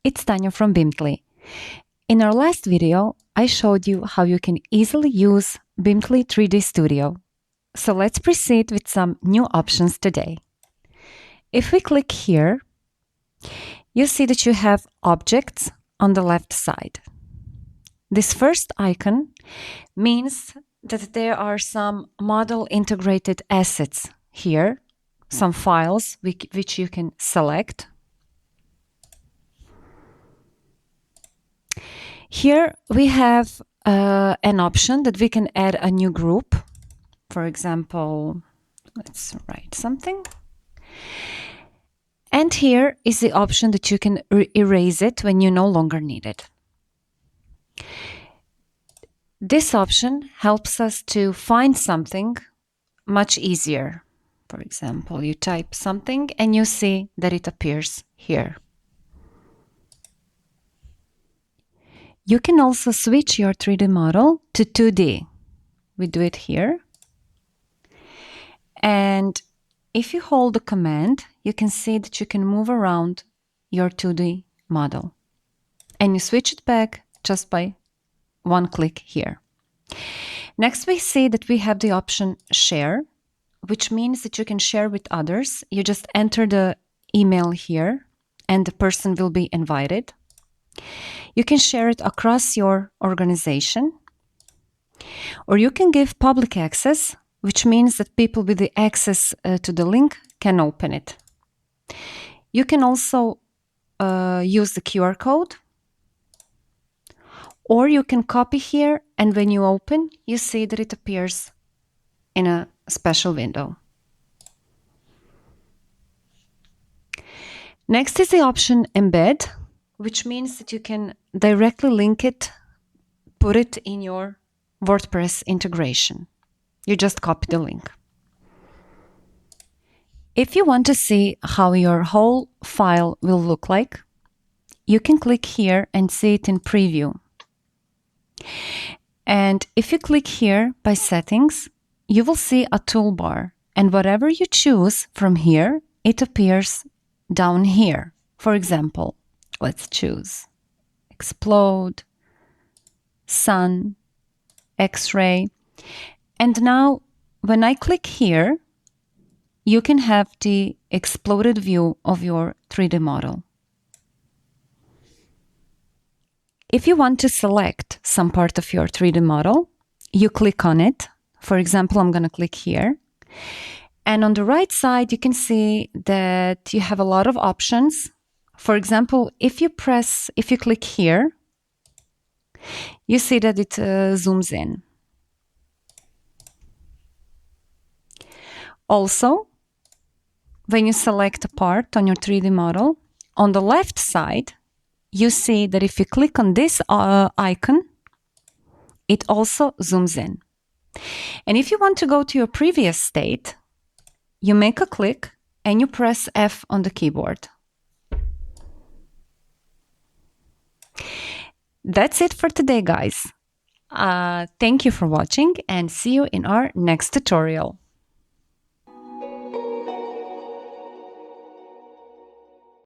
it's Tanya from BIMTLY. In our last video, I showed you how you can easily use BIMTLY 3D Studio. So let's proceed with some new options today. If we click here, you see that you have objects on the left side. This first icon means that there are some model integrated assets here, some files which you can select. Here we have an option that we can add a new group. For example, let's write something. And here is the option that you can erase it when you no longer need it. This option helps us to find something much easier. For example, you type something and you see that it appears here. You can also switch your 3D model to 2D. We do it here. And if you hold the command, you can see that you can move around your 2D model. And you switch it back just by one click here. Next, we see that we have the option share, which means that you can share with others. You just enter the email here and the person will be invited. You can share it across your organization, or you can give public access, which means that people with the access to the link can open it. You can also use the QR code, or you can copy here, and when you open, you see that it appears in a special window. Next is the option embed, which means that you can directly link it, put it in your WordPress integration. You just copy the link. If you want to see how your whole file will look like, you can click here and see it in preview. And if you click here by settings, you will see a toolbar, and whatever you choose from here, it appears down here. For example, let's choose explode, sun, X-ray. And now when I click here, you can have the exploded view of your 3D model. If you want to select some part of your 3D model, you click on it. For example, I'm going to click here. And on the right side, you can see that you have a lot of options. For example, if you click here, you see that it zooms in. Also, when you select a part on your 3D model, on the left side, you see that if you click on this icon, it also zooms in. And if you want to go to your previous state, you make a click and you press F on the keyboard. That's it for today, guys. Thank you for watching and see you in our next tutorial.